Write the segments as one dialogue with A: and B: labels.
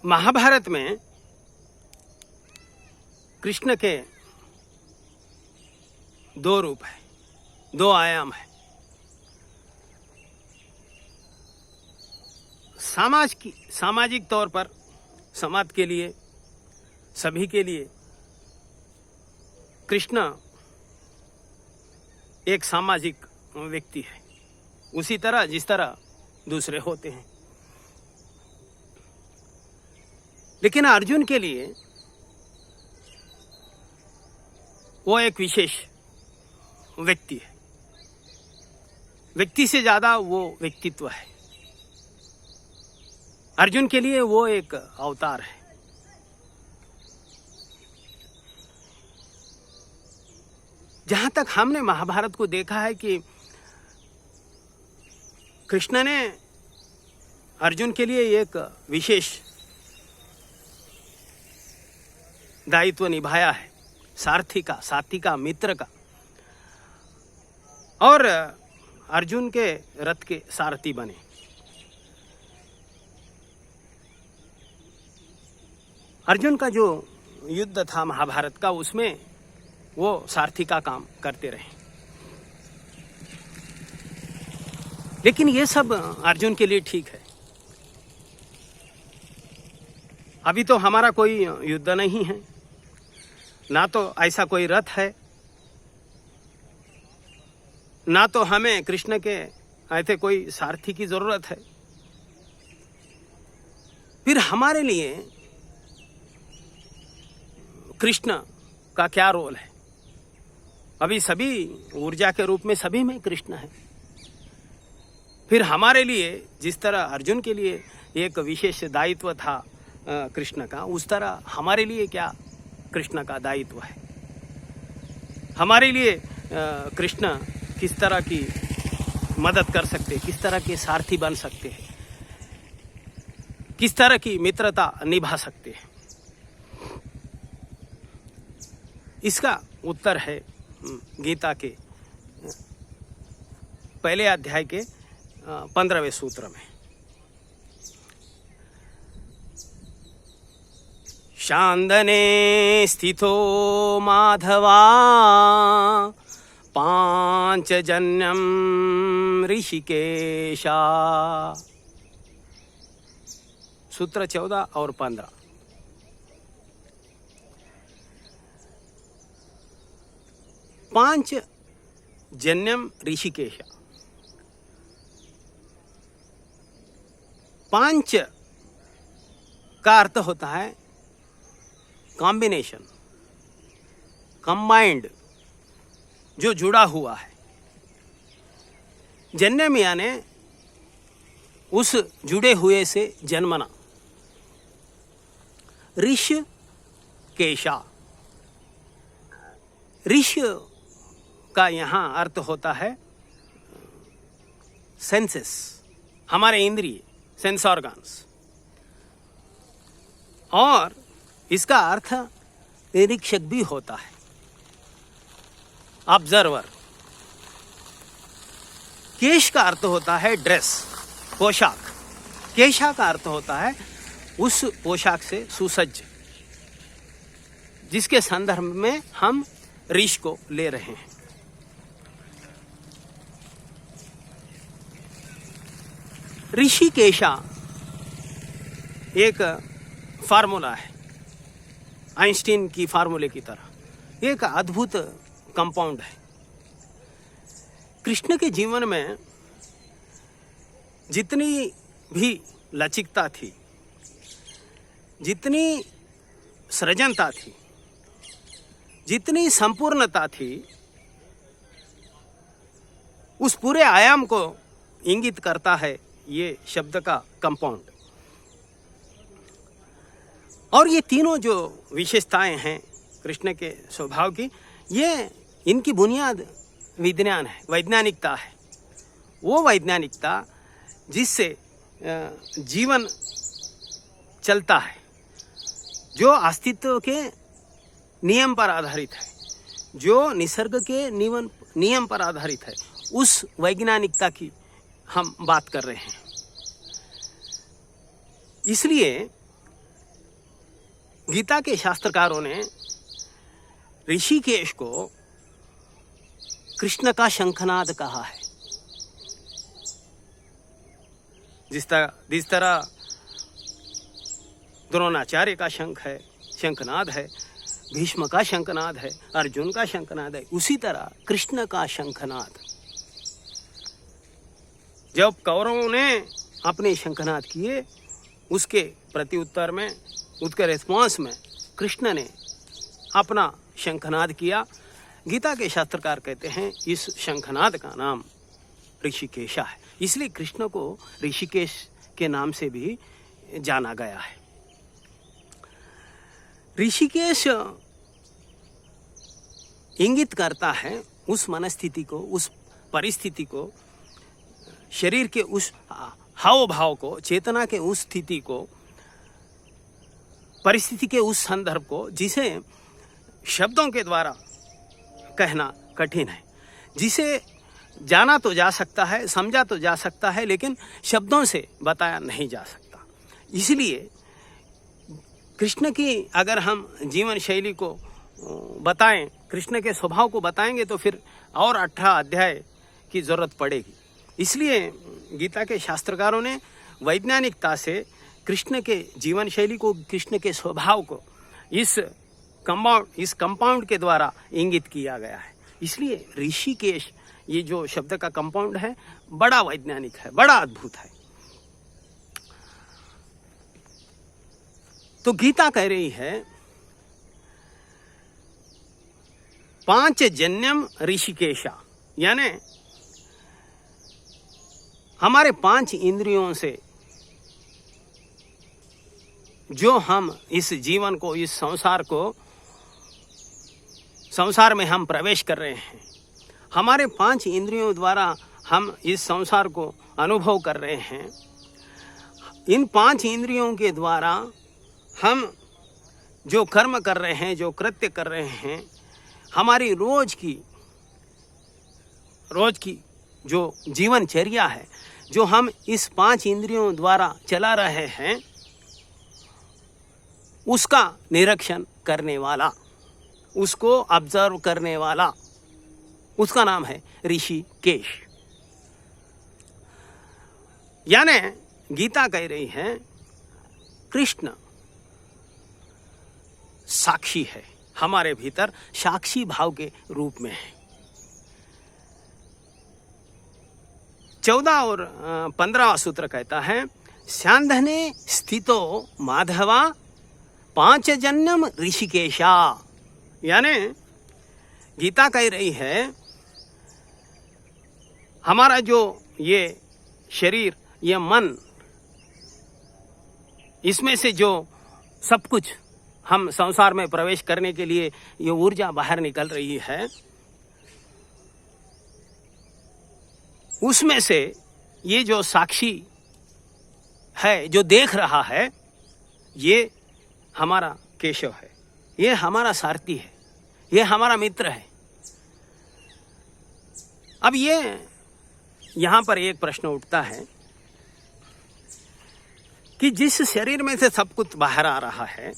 A: महाभारत में कृष्ण के दो रूप है, दो आयाम है। सामाजिक तौर पर समाज के लिए, सभी के लिए कृष्ण एक सामाजिक व्यक्ति है, उसी तरह जिस तरह दूसरे होते हैं। लेकिन अर्जुन के लिए वो एक विशेष व्यक्ति है। व्यक्ति से ज्यादा वो व्यक्तित्व है। अर्जुन के लिए वो एक अवतार है। जहां तक हमने महाभारत को देखा है कि कृष्ण ने अर्जुन के लिए एक विशेष दायित्व निभाया है, सारथी का, मित्र का, और अर्जुन के रथ के सारथी बने। अर्जुन का जो युद्ध था महाभारत का, उसमें वो सारथी का काम करते रहे। लेकिन ये सब अर्जुन के लिए ठीक है। अभी तो हमारा कोई युद्ध नहीं है, ना तो ऐसा कोई रथ है, ना तो हमें कृष्ण के ऐसे कोई सारथी की जरूरत है। फिर हमारे लिए कृष्ण का क्या रोल है? अभी सभी ऊर्जा के रूप में सभी में कृष्ण है। फिर हमारे लिए जिस तरह अर्जुन के लिए एक विशेष दायित्व था कृष्ण का, उस तरह हमारे लिए क्या कृष्ण का दायित्व है? हमारे लिए कृष्ण किस तरह की मदद कर सकते हैं, किस तरह के सारथी बन सकते हैं, किस तरह की मित्रता निभा सकते हैं? इसका उत्तर है गीता के पहले अध्याय के 15वें सूत्र में। शांदने स्थितो माधवा पांचजन्यम ऋषिकेशा। सूत्र 14 और 15। पांचजन्यम ऋषिकेशा। पांच का अर्थ होता है कॉम्बिनेशन, कंबाइंड, जो जुड़ा हुआ है। जन्म यानी उस जुड़े हुए से जन्मना। ऋष केशा, ऋष का यहां अर्थ होता है सेंसेस, हमारे इंद्रिय, सेंस ऑर्गन्स, और इसका अर्थ निरीक्षक भी होता है, ऑब्जर्वर। केश का अर्थ होता है ड्रेस, पोशाक। केशा का अर्थ होता है उस पोशाक से सुसज्ज, जिसके संदर्भ में हम ऋष को ले रहे हैं। ऋषिकेशा एक फार्मूला है, आइंस्टीन की फार्मूले की तरह एक अद्भुत कंपाउंड है। कृष्ण के जीवन में जितनी भी लचीकता थी, जितनी सृजनता थी, जितनी संपूर्णता थी, उस पूरे आयाम को इंगित करता है ये शब्द का कंपाउंड। और ये तीनों जो विशेषताएं हैं कृष्ण के स्वभाव की, ये इनकी बुनियाद विज्ञान है, वैज्ञानिकता है। वो वैज्ञानिकता जिससे जीवन चलता है, जो अस्तित्व के नियम पर आधारित है, जो निसर्ग के नियम पर आधारित है, उस वैज्ञानिकता की हम बात कर रहे हैं। इसलिए गीता के शास्त्रकारों ने ऋषिकेश को कृष्ण का शंखनाद कहा है। जिस तरह द्रोणाचार्य का शंखनाद है, भीष्म का शंखनाद है, अर्जुन का शंखनाद है, उसी तरह कृष्ण का शंखनाद। जब कौरवों ने अपने शंखनाद किए, उसके प्रत्युत्तर में, उसके रिस्पॉन्स में कृष्ण ने अपना शंखनाद किया। गीता के शास्त्रकार कहते हैं इस शंखनाद का नाम ऋषिकेशा है, इसलिए कृष्ण को ऋषिकेश के नाम से भी जाना गया है। ऋषिकेश इंगित करता है उस मनस्थिति को, उस परिस्थिति को, शरीर के उस हाव भाव को, चेतना के उस स्थिति को, परिस्थिति के उस संदर्भ को जिसे शब्दों के द्वारा कहना कठिन है, जिसे जाना तो जा सकता है, समझा तो जा सकता है, लेकिन शब्दों से बताया नहीं जा सकता। इसलिए कृष्ण की अगर हम जीवन शैली को बताएं, कृष्ण के स्वभाव को बताएंगे तो फिर और 18 अध्याय की जरूरत पड़ेगी। इसलिए गीता के शास्त्रकारों ने वैज्ञानिकता से कृष्ण के जीवन शैली को, कृष्ण के स्वभाव को इस कंपाउंड के द्वारा इंगित किया गया है। इसलिए ऋषिकेश, ये जो शब्द का कंपाउंड है, बड़ा वैज्ञानिक है, बड़ा अद्भुत है। तो गीता कह रही है 5 जन्यम ऋषिकेशा, यानी हमारे 5 इंद्रियों से जो हम इस जीवन को, इस संसार में हम प्रवेश कर रहे हैं, हमारे 5 इंद्रियों द्वारा हम इस संसार को अनुभव कर रहे हैं। इन 5 इंद्रियों के द्वारा हम जो कर्म कर रहे हैं, जो कृत्य कर रहे हैं, हमारी रोज की जो जीवनचर्या है, जो हम इस 5 इंद्रियों द्वारा चला रहे हैं, उसका निरीक्षण करने वाला, उसको ऑब्जर्व करने वाला, उसका नाम है ऋषिकेश। यानी गीता कह रही है कृष्ण साक्षी है, हमारे भीतर साक्षी भाव के रूप में है। 14 और 15वां सूत्र कहता है स्यांधने स्थितो माधवा 5 जन्यम ऋषिकेशा। यानी गीता कह रही है हमारा जो ये शरीर, ये मन, इसमें से जो सब कुछ हम संसार में प्रवेश करने के लिए ये ऊर्जा बाहर निकल रही है, उसमें से ये जो साक्षी है, जो देख रहा है, ये हमारा केशव है, ये हमारा सारथी है, ये हमारा मित्र है। अब ये यहां पर एक प्रश्न उठता है कि जिस शरीर में से सब कुछ बाहर आ रहा है,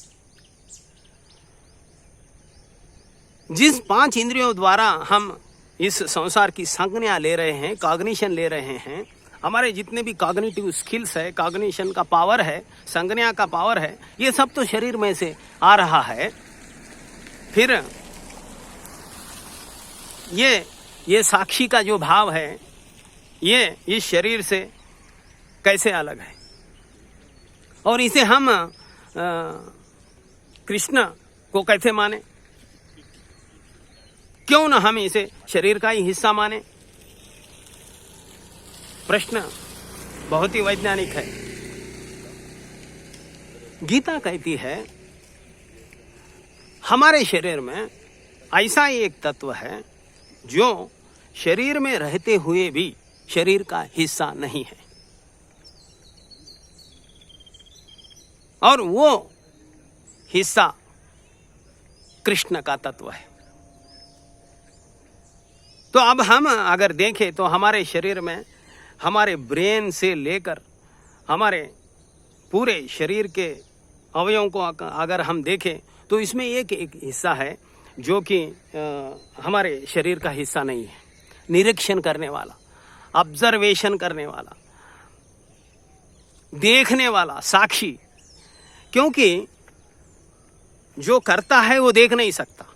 A: जिस 5 इंद्रियों द्वारा हम इस संसार की संज्ञा ले रहे हैं, कॉग्निशन ले रहे हैं, हमारे जितने भी कॉग्निटिव स्किल्स है, कॉग्निशन का पावर है, संज्ञा का पावर है, ये सब तो शरीर में से आ रहा है। फिर ये साक्षी का जो भाव है, ये इस शरीर से कैसे अलग है, और इसे हम कृष्ण को कैसे माने? क्यों न हम इसे शरीर का ही हिस्सा माने? प्रश्न बहुत ही वैज्ञानिक है। गीता कहती है हमारे शरीर में ऐसा एक तत्व है जो शरीर में रहते हुए भी शरीर का हिस्सा नहीं है, और वो हिस्सा कृष्ण का तत्व है। तो अब हम अगर देखें तो हमारे शरीर में, हमारे ब्रेन से लेकर हमारे पूरे शरीर के अवयवों को अगर हम देखें तो इसमें एक हिस्सा है जो कि हमारे शरीर का हिस्सा नहीं है, निरीक्षण करने वाला, ऑब्जर्वेशन करने वाला, देखने वाला, साक्षी। क्योंकि जो करता है वो देख नहीं सकता,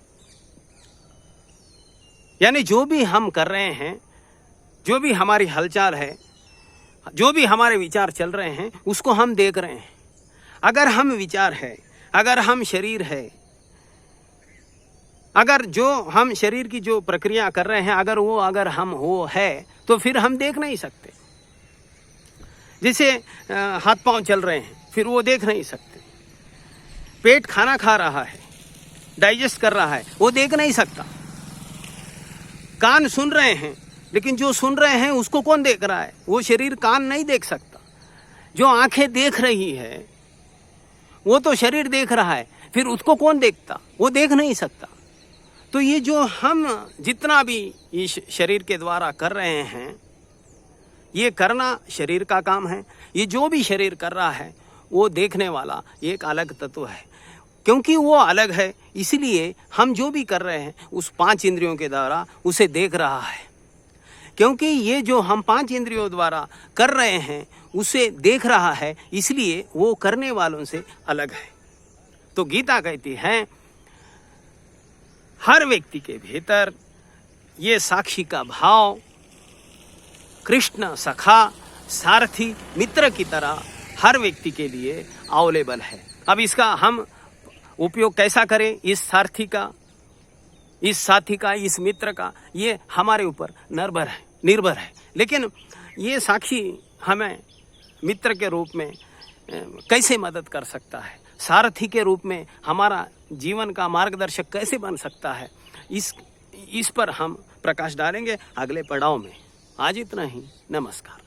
A: यानी जो भी हम कर रहे हैं, जो भी हमारी हलचल है, जो भी हमारे विचार चल रहे हैं, उसको हम देख रहे हैं। अगर हम विचार है, अगर हम शरीर है, अगर जो हम शरीर की जो प्रक्रिया कर रहे हैं अगर हम हो है, तो फिर हम देख नहीं सकते। जैसे हाथ पांव चल रहे हैं, फिर वो देख नहीं सकते। पेट खाना खा रहा है, डाइजेस्ट कर रहा है, वो देख नहीं सकता। कान सुन रहे हैं, लेकिन जो सुन रहे हैं उसको कौन देख रहा है? वो शरीर कान नहीं देख सकता। जो आंखें देख रही है वो तो शरीर देख रहा है, फिर उसको कौन देखता? वो देख नहीं सकता। तो ये जो हम जितना भी इस शरीर के द्वारा कर रहे हैं, ये करना शरीर का काम है। ये जो भी शरीर कर रहा है वो देखने वाला एक अलग तत्व है। क्योंकि वो अलग है, इसलिए हम जो भी कर रहे हैं उस 5 इंद्रियों के द्वारा उसे देख रहा है। क्योंकि ये जो हम 5 इंद्रियों द्वारा कर रहे हैं उसे देख रहा है, इसलिए वो करने वालों से अलग है। तो गीता कहती है हर व्यक्ति के भीतर ये साक्षी का भाव कृष्ण सखा, सारथी, मित्र की तरह हर व्यक्ति के लिए अवेलेबल है। अब इसका हम उपयोग कैसा करें, इस सारथी का, इस साथी का, इस मित्र का, ये हमारे ऊपर निर्भर है। लेकिन ये साक्षी हमें मित्र के रूप में कैसे मदद कर सकता है, सारथी के रूप में हमारा जीवन का मार्गदर्शक कैसे बन सकता है, इस पर हम प्रकाश डालेंगे अगले पड़ाव में। आज इतना ही। नमस्कार।